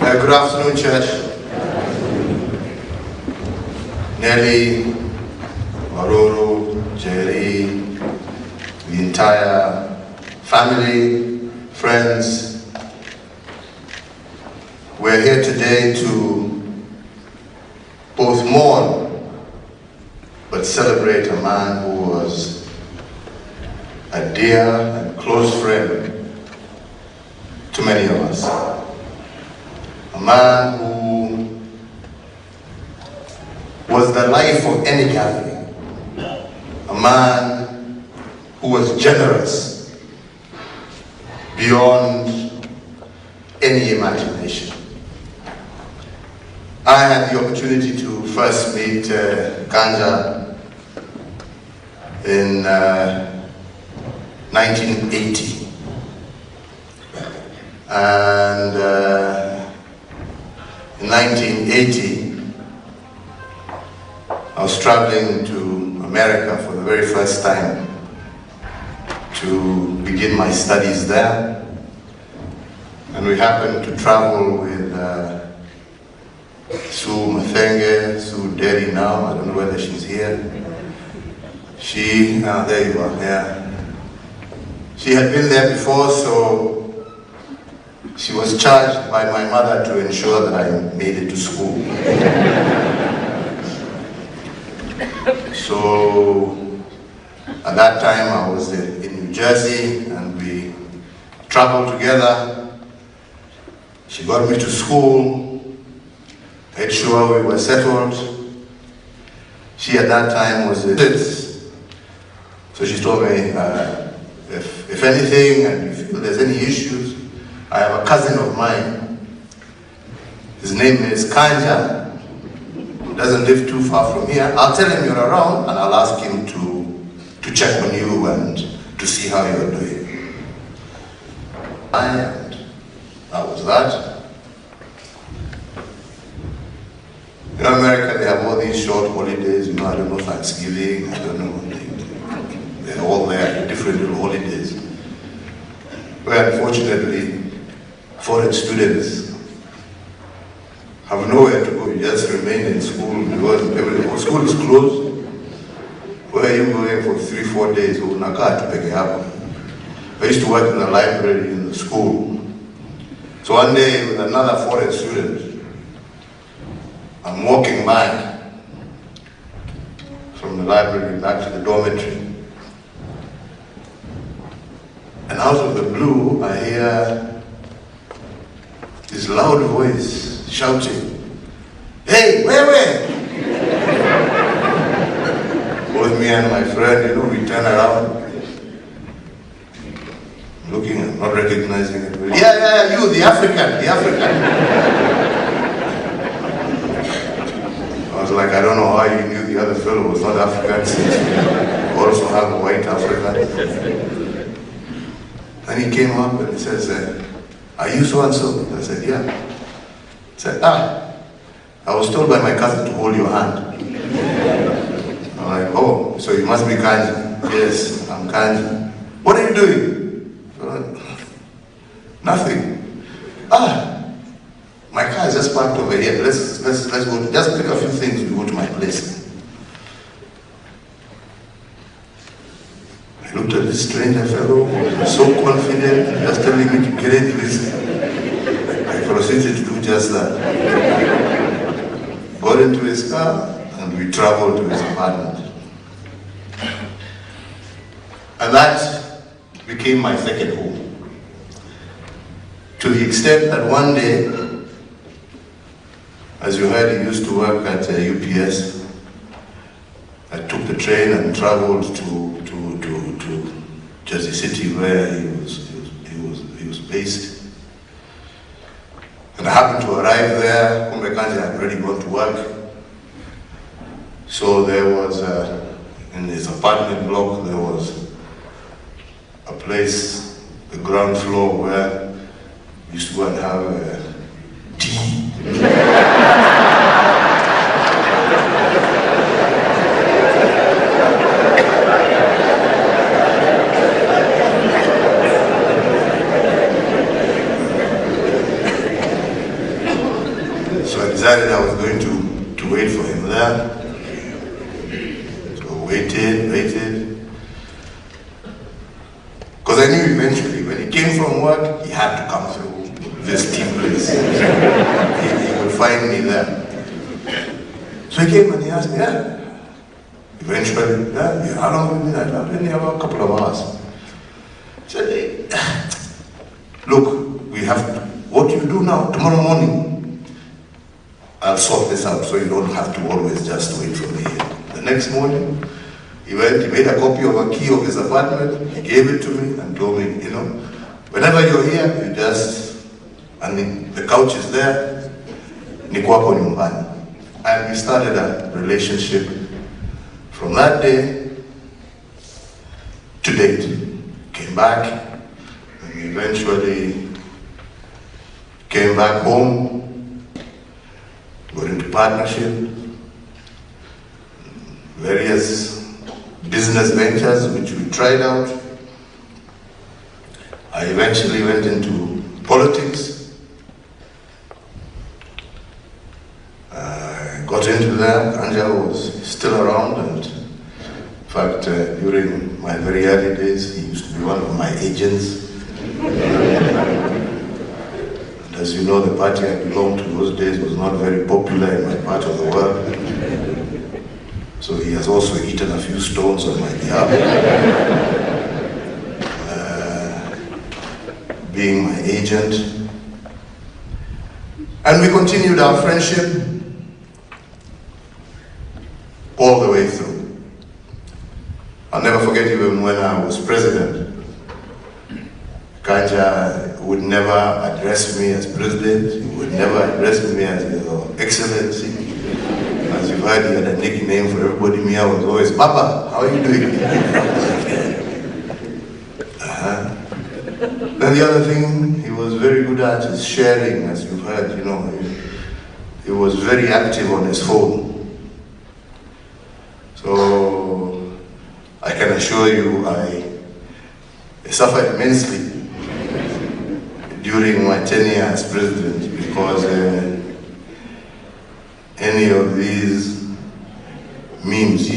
Good afternoon, Church. Nelly, Uhuru, Jerry, the entire family, friends. We're here today to both mourn but celebrate a man who was a dear and close friend to many of us. A man who was the life of any gathering. A man who was generous beyond any imagination. I had the opportunity to first meet Kanja in 1980. And in 1980, I was traveling to America for the very first time to begin my studies there. And we happened to travel with Sue Mathenge, Sue Derry now, I don't know whether she's here. There you are, yeah. She had been there before, so she was charged by my mother to ensure that I made it to school. So at that time I was in New Jersey and we traveled together. She got me to school, made sure we were settled. She at that time was a so she told me, if anything and you feel there's any issues, I have a cousin of mine. His name is Kanja. He doesn't live too far from here. I'll tell him you're around and I'll ask him to check on you and to see how you're doing. And that was that. In America, they have all these short holidays. You know, I don't know, Thanksgiving, I don't know. They're all there, different little holidays. Where unfortunately, foreign students have nowhere to go. You just remain in school because school is closed. Where are you going for 3-4 days? I used to work in the library in the school. So one day with another foreign student, I'm walking back from the library back to the dormitory. And out of the blue, I hear this loud voice shouting, "Hey, where?" Both me and my friend, we turn around, looking and not recognizing it. Yeah, you, the African. I was like, I don't know how you knew the other fellow was not African, since you also have a white African. And he came up and he says, "Are you so-and-so?" I said, "Yeah." He said, "I was told by my cousin to hold your hand." I'm like, "Oh, so you must be Kanji." "Yes, I'm Kanji." "What are you doing?" "Nothing." "My car is just parked over here. Let's go. Just pick a few things. We go to my place." I looked at this stranger fellow, so confident, just telling me to get into this. I proceeded to do just that. Got into his car and we traveled to his apartment. And that became my second home. To the extent that one day, as you heard, he used to work at UPS. I took the train and traveled to Jersey City, where he was based. And I happened to arrive there. Kumbe Kanja had already gone to work. So there was, in his apartment block, there was a place, the ground floor, where we used to go and have tea. So I decided I was going to wait for him there. So waited. Because I knew eventually when he came from work, he had to come through this team place. He would find me there. So he came and he asked me, yeah. Eventually, yeah, how long have you been at that? Only about a couple of hours. He said, hey, look, we have to, what you do now, tomorrow morning, I'll sort this out so you don't have to always just wait for me here. The next morning, he went, he made a copy of a key of his apartment, he gave it to me and told me, you know, whenever you're here, you just, and the couch is there, ni kwako nyumbani. And we started a relationship from that day to date. Came back, and we eventually came back home, got into partnership, various business ventures which we tried out. I eventually went into politics. Got into that. Anja was still around, and in fact, during my very early days, he used to be one of my agents. And as you know, the party I belonged to those days was not very popular in my part of the world. So he has also eaten a few stones on my behalf. Being my agent. And we continued our friendship all the way through. I'll never forget even when I was president. Kanja would never address me as president. He would never address me as Your Excellency. As you've heard, he had a nickname for everybody. Me, I was always, Papa, how are you doing? Then the other thing he was very good at is sharing, as you've heard, you know. He was very active on his phone. So I can assure you I suffered immensely during my tenure as president, because any of these memes,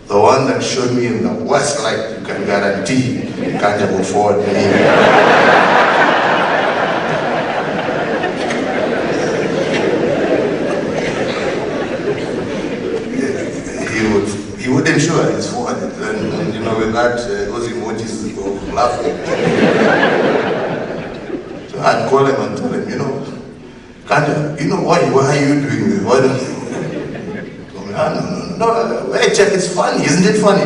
the one that showed me in the worst light, you can guarantee you can't go forward me. He would ensure it's forwarded, and you know, with that, those emojis of laughing. So I'd call him and tell him, you know, Kanja, you know, why are you doing this? Why don't you? Told me, no, wait, check, it's funny, isn't it funny?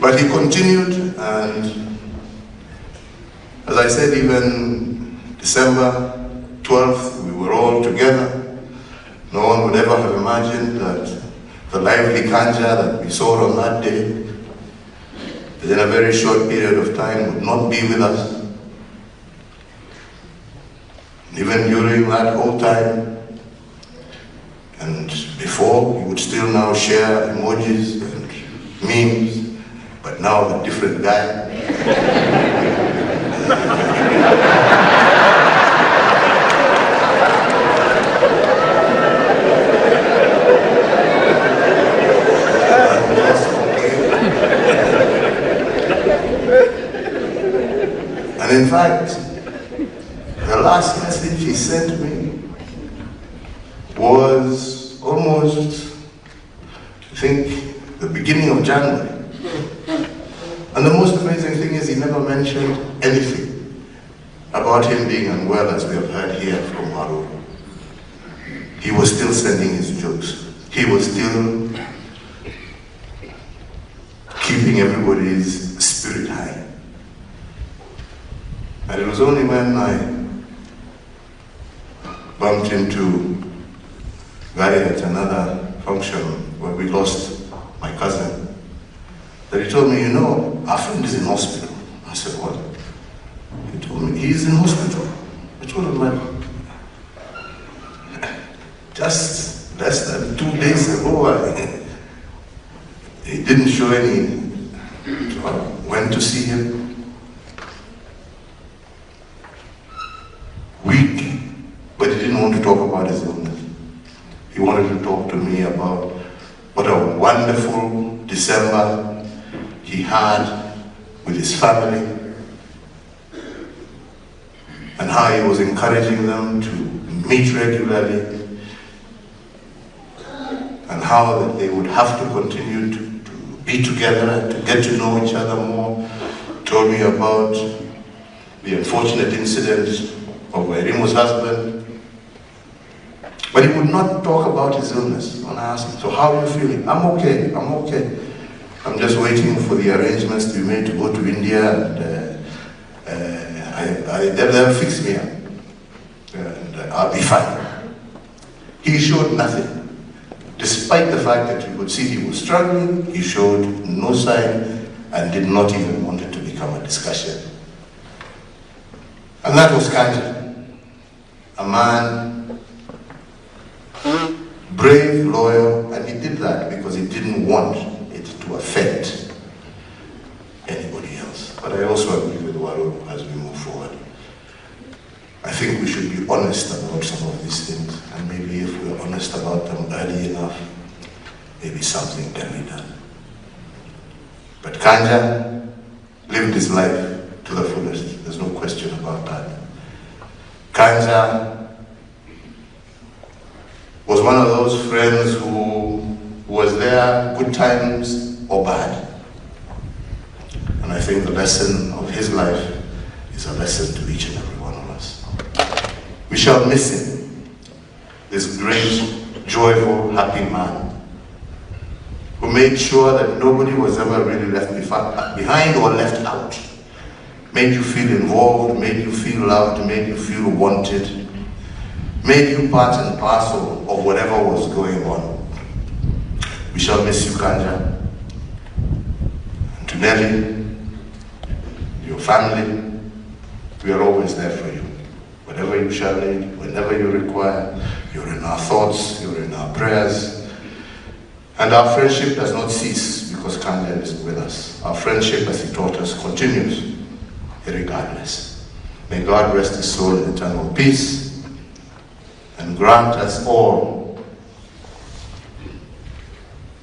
But he continued, and as I said, even December 12th, we were all together. No one would ever have imagined that the lively Kanja that we saw on that day, within a very short period of time, would not be with us. Even during that whole time, and before, he would still now share emojis and memes, but now a different guy. And in fact, the last message he sent me was almost, I think, the beginning of January. And the most amazing thing is he never mentioned anything about him being unwell, as we have heard here from Uhuru. He was still sending his jokes. He was still keeping everybody's spirit high. And it was only when I bumped into Gary at another function where we lost my cousin, that he told me, you know, our friend is in hospital. I said, what? He told me, he's in hospital. I told him, man, just less than 2 days ago, he didn't show any went to see him, weak, but he didn't want to talk about his illness. He wanted to talk to me about what a wonderful December he had with his family, and how he was encouraging them to meet regularly, and how that they would have to continue to be together and to get to know each other more. Told me about the unfortunate incident of Wairimu's husband. But he would not talk about his illness. When I asked him, so how are you feeling? I'm okay, I'm okay. I'm just waiting for the arrangements to be made to go to India, and they'll fix me up. And I'll be fine. He showed nothing. Despite the fact that you could see he was struggling, he showed no sign and did not even want it to become a discussion. And that was Kanja, a man, brave, loyal, and he did that because he didn't want it to affect anybody else. But I also agree with Uhuru as we move forward. I think we should be honest about some of these things, and maybe if we're honest about them early enough, maybe something can be done. But Kanja lived his life to the fullest. There's no question about that. Kanja was one of those friends who was there, good times or bad. And I think the lesson of his life is a lesson to each and every one of us. We shall miss him, this great, joyful, happy man who made sure that nobody was ever really left behind or left out. Made you feel involved, made you feel loved, made you feel wanted, made you part and parcel of whatever was going on. We shall miss you, Kanja. And to Nelly, your family, we are always there for you. Whatever you shall need, whenever you require, you're in our thoughts, you're in our prayers. And our friendship does not cease because Kanja is with us. Our friendship, as he taught us, continues irregardless. May God rest his soul in eternal peace and grant us all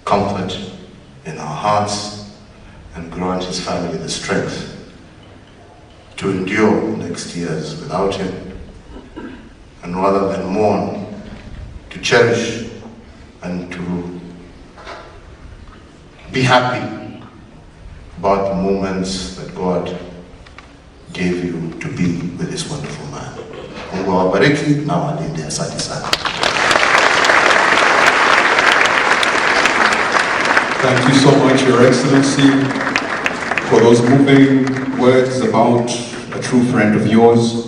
comfort in our hearts, and grant his family the strength to endure next years without him, and rather than mourn, to cherish and to be happy about the moments that God gave you to be with this wonderful man. Mungu awabariki na walinde. Asante sana. Thank you so much, Your Excellency, for those moving words about a true friend of yours.